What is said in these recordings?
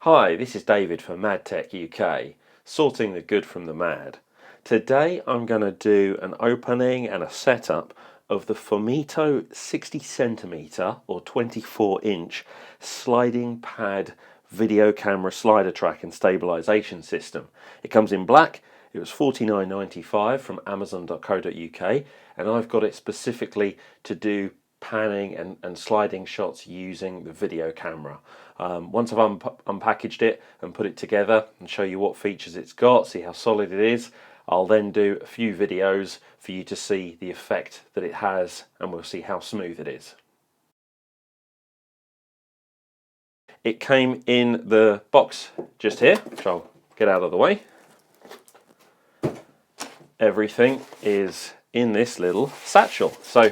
Hi, this is David for MADTechUK, sorting the good from the mad. Today I'm going to do an opening and a setup of the Fomito 60cm or 24-inch sliding pad video camera slider track and stabilisation system. It comes in black. It was $49.95 from Amazon.co.uk, and I've got it specifically to do panning and sliding shots using the video camera. Once I've unpackaged it and put it together and show you what features it's got, see how solid it is, I'll then do a few videos for you to see the effect that it has, and we'll see how smooth it is. It came in the box just here, which I'll get out of the way. Everything is in this little satchel, so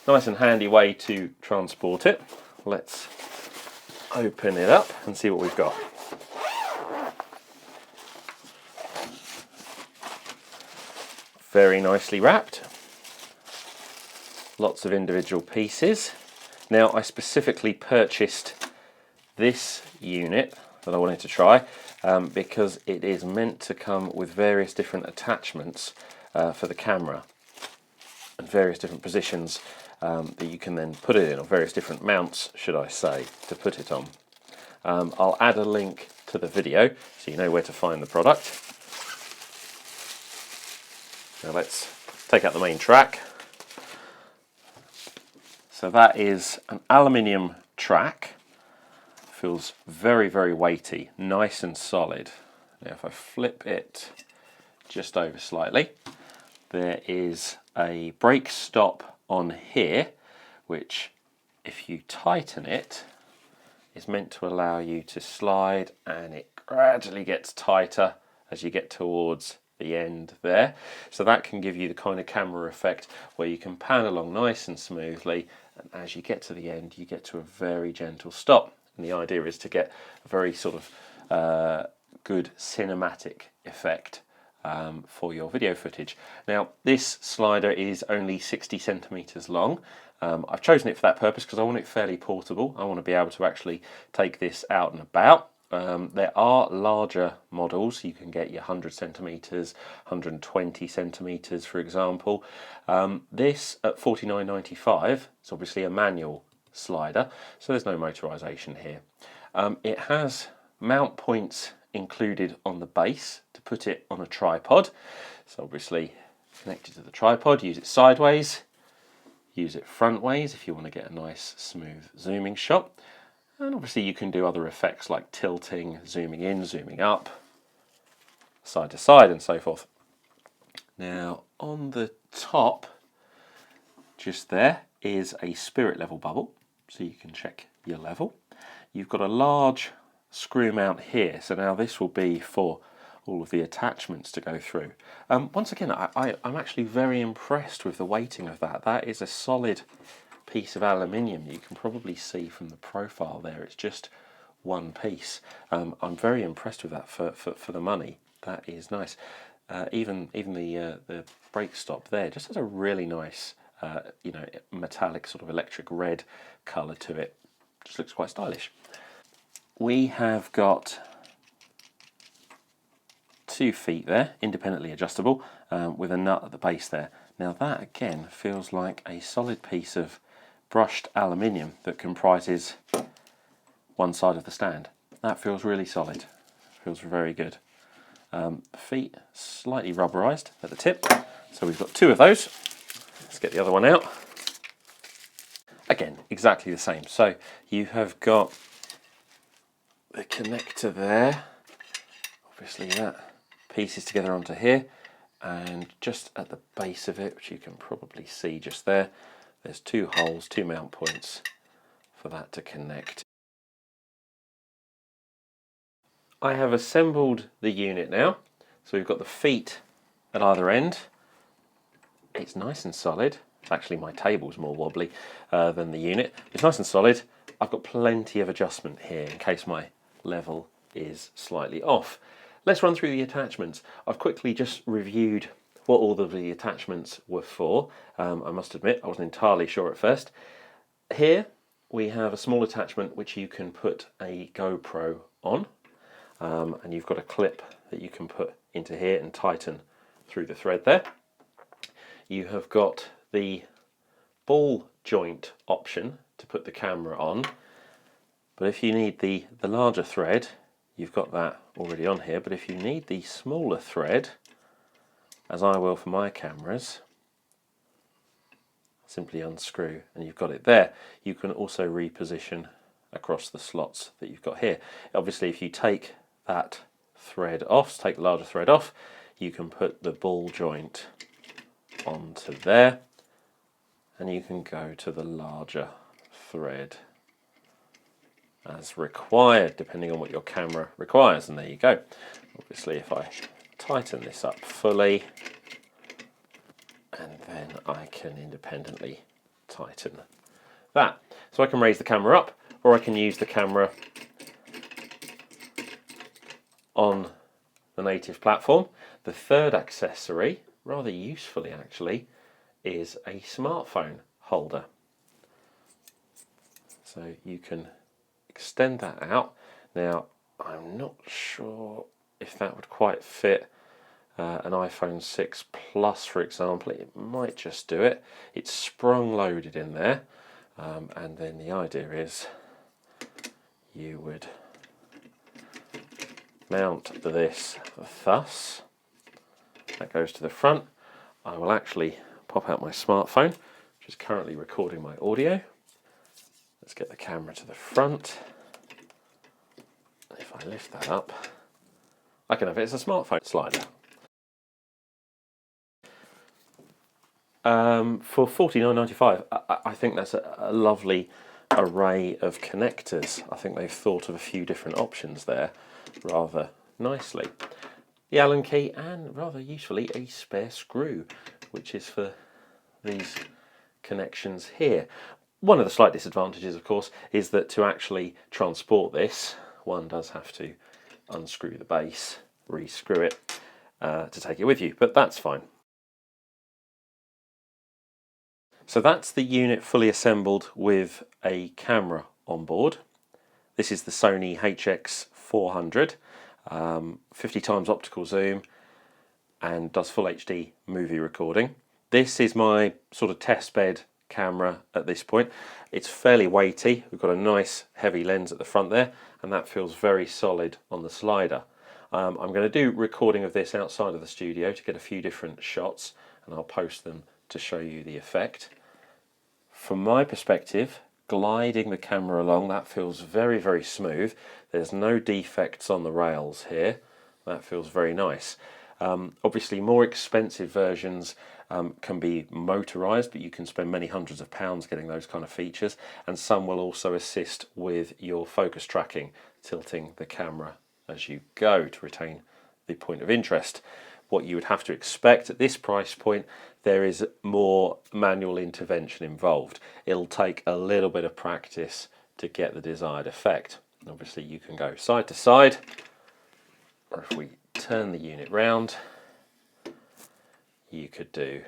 nice and handy way to transport it. Let's open it up and see what we've got. Very nicely wrapped. Lots of individual pieces. Now, I specifically purchased this unit that I wanted to try because it is meant to come with various different attachments for the camera and various different positions that you can then put it in, or various different mounts, should I say, to put it on. I'll add a link to the video so you know where to find the product. Now let's take out the main track. So that is an aluminium track. Feels very, very weighty, nice and solid. Now if I flip it just over slightly, there is a brake stop on here, which if you tighten it is meant to allow you to slide, and it gradually gets tighter as you get towards the end there. So that can give you the kind of camera effect where you can pan along nice and smoothly, and as you get to the end you get to a very gentle stop. And the idea is to get a very sort of good cinematic effect for your video footage. Now this slider is only 60 centimeters long. I've chosen it for that purpose because I want it fairly portable. I want to be able to actually take this out and about. There are larger models. You can get your 100 centimeters, 120 centimeters, for example. This at $49.95 is obviously a manual slider, so there's no motorization here. It has mount points included on the base to put it on a tripod. So obviously connected to the tripod, use it sideways, use it front ways if you want to get a nice smooth zooming shot. And obviously you can do other effects like tilting, zooming in, zooming up, side to side and so forth. Now on the top, just there, is a spirit level bubble, so you can check your level. You've got a large screw mount here, so now this will be for all of the attachments to go through. Once again, I'm actually very impressed with the weighting of that. That is a solid piece of aluminium. You can probably see from the profile there, it's just one piece. I'm very impressed with that for the money. That is nice. Even the brake stop there just has a really nice metallic sort of electric red colour to it. Just looks quite stylish. We have got 2 feet there, independently adjustable, with a nut at the base there. Now that again feels like a solid piece of brushed aluminium that comprises one side of the stand. That feels really solid, feels very good. Feet slightly rubberized at the tip, so we've got 2 of those. Let's get the other one out. Again, exactly the same. So you have got the connector there, obviously that pieces together onto here, and just at the base of it, which you can probably see just there, there's 2 holes, 2 mount points for that to connect. I have assembled the unit now, so we've got the feet at either end. It's nice and solid. Actually, my table's more wobbly than the unit. It's nice and solid. I've got plenty of adjustment here in case my level is slightly off. Let's run through the attachments. I've quickly just reviewed what all of the attachments were for. I must admit, I wasn't entirely sure at first. Here we have a small attachment which you can put a GoPro on. and you've got a clip that you can put into here and tighten through the thread there. You have got the ball joint option to put the camera on, but if you need the larger thread, you've got that already on here. But if you need the smaller thread, as I will for my cameras, simply unscrew and you've got it there. You can also reposition across the slots that you've got here. Obviously, if you take that thread off, take the larger thread off, you can put the ball joint onto there, and you can go to the larger thread as required, depending on what your camera requires. And there you go. Obviously, if I tighten this up fully, and then I can independently tighten that. So I can raise the camera up, or I can use the camera on the native platform. The third accessory, rather usefully actually, is a smartphone holder. So you can extend that out. Now, I'm not sure if that would quite fit an iPhone 6 Plus, for example. It might just do it. It's sprung loaded in there, and then the idea is you would mount this thus. That goes to the front. I will actually pop out my smartphone, which is currently recording my audio. Let's get the camera to the front. If I lift that up, I can have it as a smartphone slider. For $49.95, I think that's a lovely array of connectors. I think they've thought of a few different options there rather nicely. The Allen key, and rather usefully a spare screw, which is for these connections here. One of the slight disadvantages, of course, is that to actually transport this, one does have to unscrew the base, re-screw it to take it with you, but that's fine. So that's the unit fully assembled with a camera on board. This is the Sony HX400, 50 times optical zoom, and does full HD movie recording. This is my sort of test bed camera at this point. It's fairly weighty. We've got a nice heavy lens at the front there, and that feels very solid on the slider. I'm going to do recording of this outside of the studio to get a few different shots, and I'll post them to show you the effect. From my perspective, gliding the camera along, that feels very, very smooth. There's no defects on the rails here. That feels very nice. Obviously, more expensive versions can be motorized, but you can spend many hundreds of pounds getting those kind of features, and some will also assist with your focus tracking, tilting the camera as you go to retain the point of interest. What you would have to expect at this price point, there is more manual intervention involved. It'll take a little bit of practice to get the desired effect. Obviously, you can go side to side, or if we turn the unit round, you could do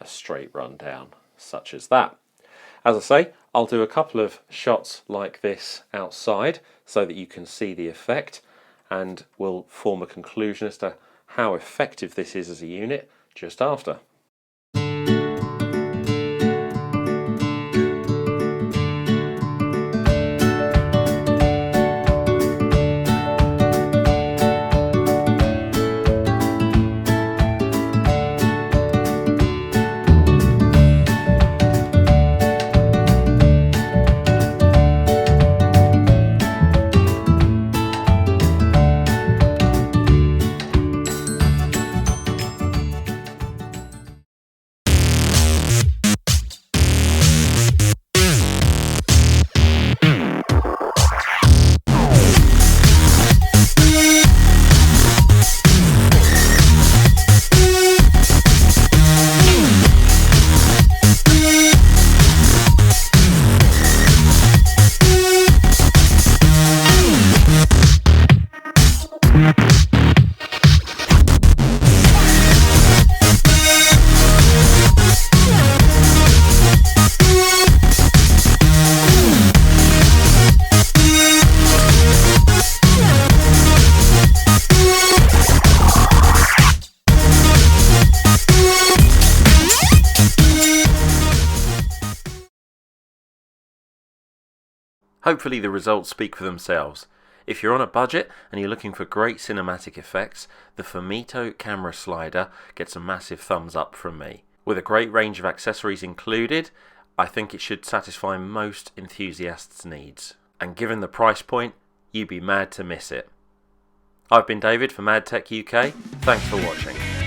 a straight run down such as that. As I say, I'll do a couple of shots like this outside so that you can see the effect, and we'll form a conclusion as to how effective this is as a unit just after. Hopefully the results speak for themselves. If you're on a budget and you're looking for great cinematic effects, the Fomito camera slider gets a massive thumbs up from me. With a great range of accessories included, I think it should satisfy most enthusiasts' needs. And given the price point, you'd be mad to miss it. I've been David for MADTechUK. Thanks for watching.